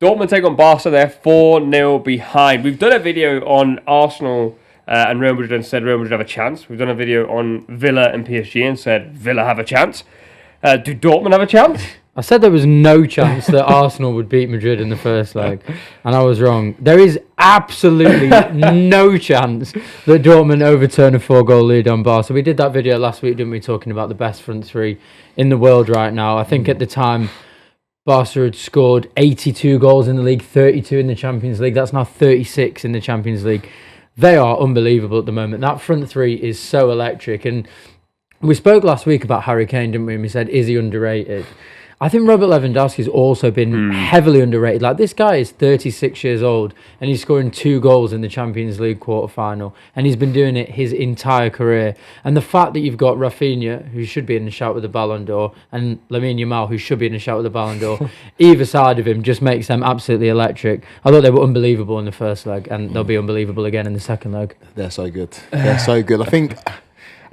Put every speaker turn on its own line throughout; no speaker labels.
Dortmund take on Barca. They're 4-0 behind. We've done a video on Arsenal and Real Madrid and said Real Madrid have a chance. We've done a video on Villa and PSG and said Villa have a chance. Do Dortmund have a chance?
I said there was no chance that Arsenal would beat Madrid in the first leg, and I was wrong. There is absolutely no chance that Dortmund overturn a 4-goal lead on Barca. We did that video last week, didn't we, talking about the best front three in the world right now. I think at the time, Barca had scored 82 goals in the league, 32 in the Champions League. That's now 36 in the Champions League. They are unbelievable at the moment. That front three is so electric, and we spoke last week about Harry Kane, didn't we? And we said, is he underrated? I think Robert Lewandowski's also been heavily underrated. Like, this guy is 36 years old and he's scoring 2 goals in the Champions League quarter-final, and he's been doing it his entire career. And the fact that you've got Rafinha, who should be in the shout with the Ballon d'Or, and Lamine Yamal, who should be in the shout with the Ballon d'Or, either side of him just makes them absolutely electric. I thought they were unbelievable in the first leg, and they'll be unbelievable again in the second leg.
They're so good. They're so good. I think...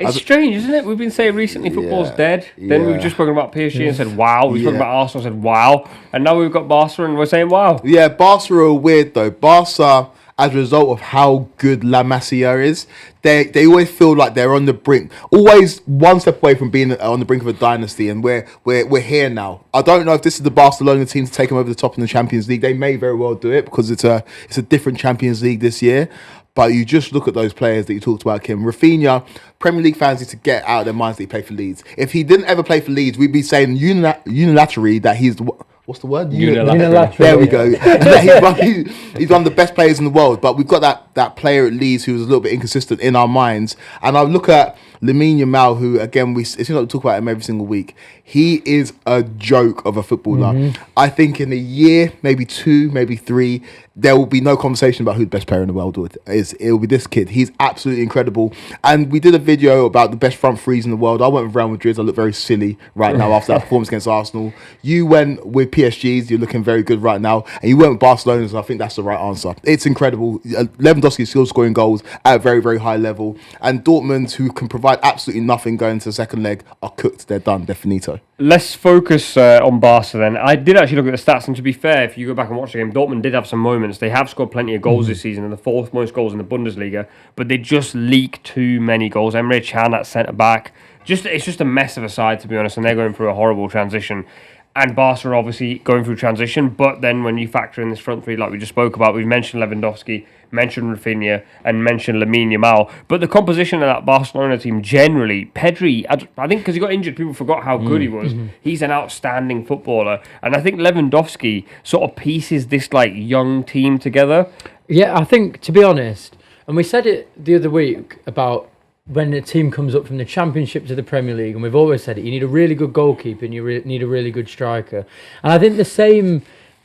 It's strange, isn't it? We've been saying recently football's dead. Then we've just spoken about PSG and said, wow. We've spoken about Arsenal and said, wow. And now we've got Barca and we're saying, wow.
Yeah, Barca are weird, though. Barca, as a result of how good La Masia is, they always feel like they're on the brink. Always one step away from being on the brink of a dynasty, and we're here now. I don't know if this is the Barcelona team to take them over the top in the Champions League. They may very well do it because it's a different Champions League this year. But you just look at those players that you talked about, Kim. Rafinha, Premier League fans need to get out of their minds that he played for Leeds. If he didn't ever play for Leeds, we'd be saying unilaterally that he's... What's the word?
Unilateral.
There we go. He's one of the best players in the world. But we've got that player at Leeds who was a little bit inconsistent in our minds. And I look at Lamine Yamal, who, again, it seems like we talk about him every single week. He is a joke of a footballer. I think in a year, maybe 2, maybe 3, there will be no conversation about who the best player in the world is. It will be this kid. He's absolutely incredible. And we did a video about the best front threes in the world. I went with Real Madrid. I look very silly right now after that performance against Arsenal. You went with PSG's. You're looking very good right now. And you went with Barcelona's. I think that's the right answer. It's incredible. Lewandowski is still scoring goals at a very, very high level. And Dortmund, who can provide absolutely nothing going to the second leg, are cooked. They're done. They're finito.
Let's focus on Barca then. I did actually look at the stats, and to be fair, if you go back and watch the game, Dortmund did have some moments. They have scored plenty of goals this season, and the 4th most goals in the Bundesliga, but they just leak too many goals. Emre Can at centre-back, it's just a mess of a side, to be honest, and they're going through a horrible transition. And Barca are obviously going through transition, but then when you factor in this front three, like we just spoke about, we've mentioned Lewandowski, mentioned Rafinha, and mentioned Lamine Yamal. But the composition of that Barcelona team generally, Pedri, I think because he got injured, people forgot how good he was. He's an outstanding footballer. And I think Lewandowski sort of pieces this like young team together.
Yeah, I think, to be honest, and we said it the other week about when a team comes up from the Championship to the Premier League, and we've always said it, you need a really good goalkeeper and you need a really good striker. And I think the same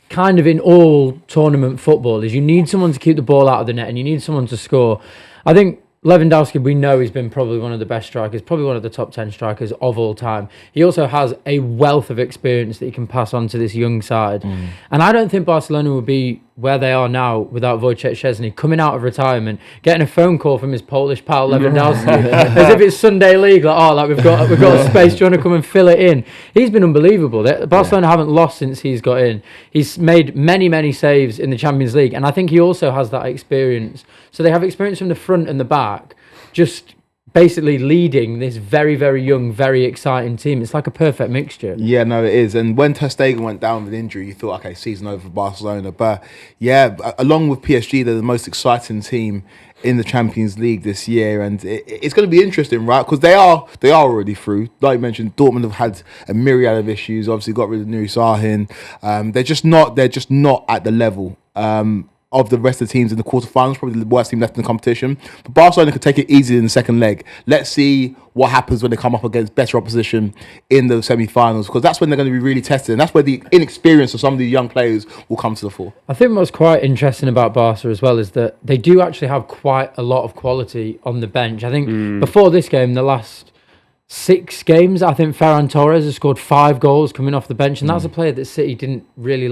kind of in all tournament football is you need someone to keep the ball out of the net and you need someone to score. I think Lewandowski, we know he's been probably one of the best strikers, probably one of the top 10 strikers of all time. He also has a wealth of experience that he can pass on to this young side. And I don't think Barcelona would be where they are now without Wojciech Szczesny coming out of retirement, getting a phone call from his Polish pal Lewandowski, as if it's Sunday League, like we've got a space, do you want to come and fill it in? He's been unbelievable. Barcelona haven't lost since he's got in. He's made many saves in the Champions League, and I think he also has that experience. So they have experience from the front and the back, just basically leading this very, very young, very exciting team. It's like a perfect mixture.
Yeah, no, it is. And when Ter Stegen went down with injury, you thought, okay, season over for Barcelona. But yeah, along with PSG, they're the most exciting team in the Champions League this year, and it's going to be interesting, right? Because they are already through. Like you mentioned, Dortmund have had a myriad of issues. Obviously, got rid of Nuri Sahin. They're just not at the level of the rest of the teams in the quarterfinals, probably the worst team left in the competition. But Barcelona could take it easy in the second leg. Let's see what happens when they come up against better opposition in the semi-finals, because that's when they're going to be really tested, and that's where the inexperience of some of the young players will come to the fore.
I think what's quite interesting about Barca as well is that they do actually have quite a lot of quality on the bench. I think before this game, the last 6 games, I think Ferran Torres has scored 5 goals coming off the bench, and that's a player that City didn't really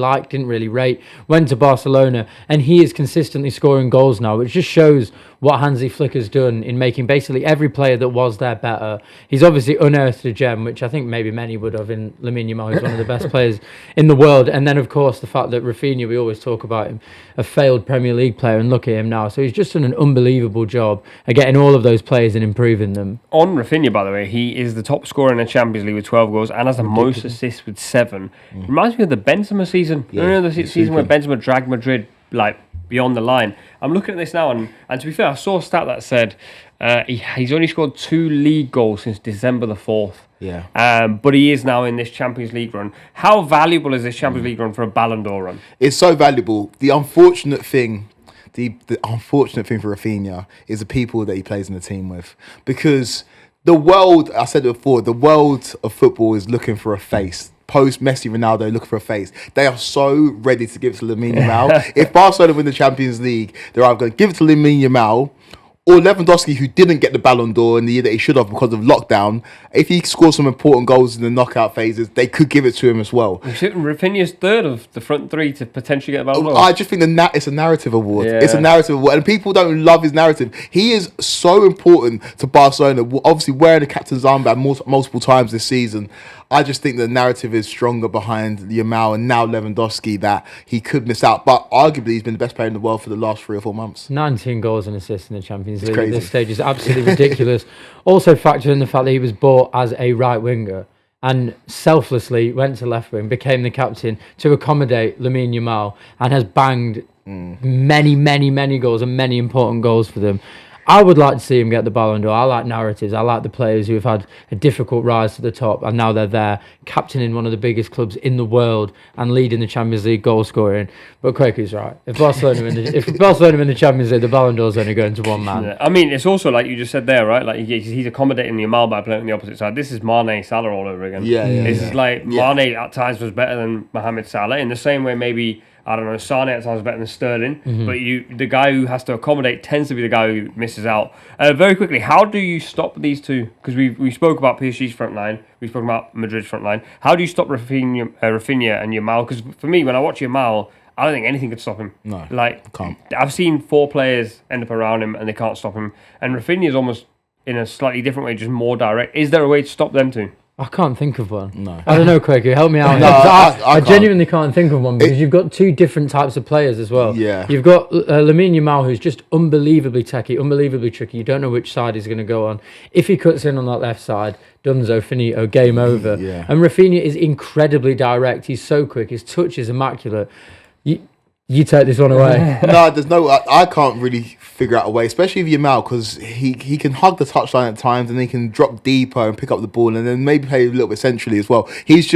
rate, went to Barcelona, and he is consistently scoring goals now, which just shows what Hansi Flick has done in making basically every player that was there better. He's obviously unearthed a gem, which I think maybe many would have in Lamine Yamal, who's one of the best players in the world. And then, of course, the fact that Rafinha, we always talk about him, a failed Premier League player, and look at him now. So he's just done an unbelievable job at getting all of those players and improving them.
On Rafinha, by the way, he is the top scorer in the Champions League with 12 goals and has the most assists with 7. Reminds me of the Benzema season.
Yeah,
You know the season where Benzema dragged Madrid beyond the line. I'm looking at this now, and to be fair, I saw a stat that said he's only scored 2 league goals since December the 4th.
Yeah.
But he is now in this Champions League run. How valuable is this Champions League run for a Ballon d'Or run?
It's so valuable. The unfortunate thing for Rafinha is the people that he plays in the team with. Because the world, I said it before, the world of football is looking for a face. Post Messi, Ronaldo, looking for a face. They are so ready to give it to Lamine Yamal. If Barcelona win the Champions League, they're either going to give it to Lamine Yamal or Lewandowski, who didn't get the Ballon d'Or in the year that he should have because of lockdown. If he scores some important goals in the knockout phases, they could give it to him as well.
Rafinha's third of the front 3 to potentially get a Ballon d'Or.
I just think it's a narrative award.
Yeah.
It's a narrative award, and people don't love his narrative. He is so important to Barcelona, obviously wearing the captain's armband multiple times this season. I just think the narrative is stronger behind Yamal and now Lewandowski that he could miss out. But arguably, he's been the best player in the world for the last 3 or 4 months.
19 goals and assists in the Champions League
crazy.
at this stage is absolutely ridiculous. Also factor in the fact that he was bought as a right winger and selflessly went to left wing, became the captain to accommodate Lamine Yamal, and has banged many goals and many important goals for them. I would like to see him get the Ballon d'Or. I like narratives. I like the players who have had a difficult rise to the top, and now they're there, captaining one of the biggest clubs in the world and leading the Champions League goal scoring. But Kweku's right. If Barcelona win the Champions League, the Ballon d'Or's only going to one man.
Yeah. I mean, it's also like you just said there, right? Like he's accommodating Yamal by playing on the opposite side. This is Mane Salah all over again. It's like Mane at times was better than Mohamed Salah in the same way maybe. I don't know, Sane at times better than Sterling, but the guy who has to accommodate tends to be the guy who misses out. Very quickly, how do you stop these two? Because we spoke about PSG's front line, we spoke about Madrid's front line. How do you stop Rafinha and Yamal? Because for me, when I watch Yamal, I don't think anything could stop him.
No,
can't. I've seen 4 players end up around him and they can't stop him. And Rafinha is almost in a slightly different way, just more direct. Is there a way to stop them two?
I can't think of one.
No.
I don't know, Kweku. Help me out.
No,
I genuinely can't think of one because you've got 2 different types of players as well.
Yeah.
You've got Lamine Yamal, who's just unbelievably techy, unbelievably tricky. You don't know which side he's going to go on. If he cuts in on that left side, dunzo, finito, game over.
Yeah.
And Rafinha is incredibly direct. He's so quick. His touch is immaculate. You take this one away.
No, I can't really figure out a way, especially with Yamal, because he can hug the touchline at times and he can drop deeper and pick up the ball and then maybe play a little bit centrally as well. He's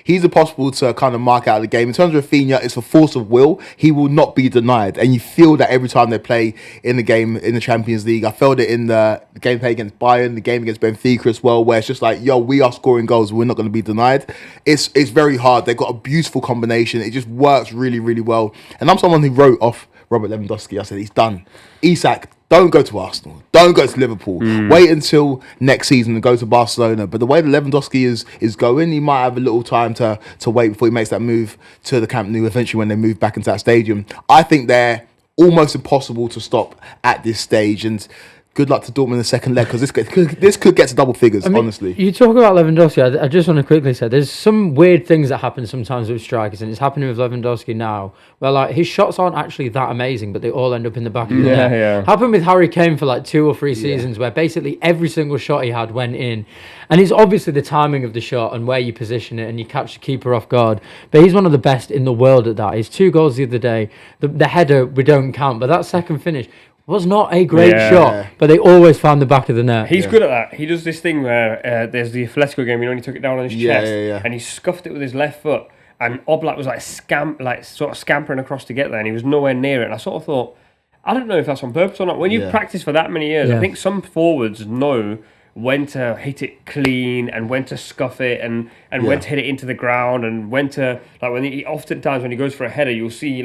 impossible to kind of mark out of the game. In terms of Rafinha, it's a force of will. He will not be denied, and you feel that every time they play in the game in the Champions League. I felt it in the game play against Bayern, the game against Benfica as well, where it's just like, yo, we are scoring goals, we're not going to be denied. It's very hard. They've got a beautiful combination. It just works really, really well. And I'm someone who wrote off Robert Lewandowski. I said, he's done. Isak, don't go to Arsenal. Don't go to Liverpool. Wait until next season and go to Barcelona. But the way that Lewandowski is going, he might have a little time to wait before he makes that move to the Camp Nou eventually when they move back into that stadium. I think they're almost impossible to stop at this stage. And good luck to Dortmund in the second leg, because this could get to double figures, honestly.
You talk about Lewandowski, I just want to quickly say, there's some weird things that happen sometimes with strikers, and it's happening with Lewandowski now, where like his shots aren't actually that amazing, but they all end up in the back of the net.
Yeah.
Happened with Harry Kane for like 2 or 3 seasons, where basically every single shot he had went in. And it's obviously the timing of the shot and where you position it and you catch the keeper off guard. But he's one of the best in the world at that. His 2 goals the other day, the header we don't count, but that second finish was not a great shot, but they always found the back of the net.
He's good at that. He does this thing where there's the Atletico game, when he took it down on his chest, and he scuffed it with his left foot, and Oblak was sort of scampering across to get there, and he was nowhere near it. And I sort of thought, I don't know if that's on purpose or not. When you've practiced for that many years, I think some forwards know when to hit it clean and when to scuff it and when to hit it into the ground and when to, like, oftentimes when he goes for a header, you'll see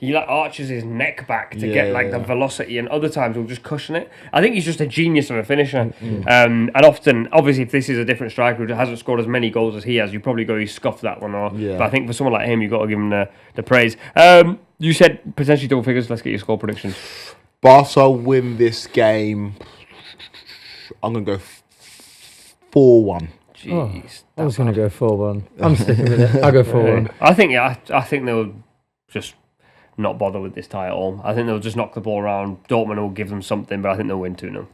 he arches his neck back to get the velocity, and other times he'll just cushion it. I think he's just a genius of a finisher. And often, obviously, if this is a different striker who hasn't scored as many goals as he has, you probably go, he scuffed that one. But I think for someone like him, you've got to give him the praise. You said potentially double figures. Let's get your score predictions.
Barca win this game. I'm going to go 4-1.
Jeez.
I was going to go 4-1. I'm sticking with it. I'll go 4-1.
I think they'll just not bother with this tie at all. I think they'll just knock the ball around. Dortmund will give them something, but I think they'll win 2-0.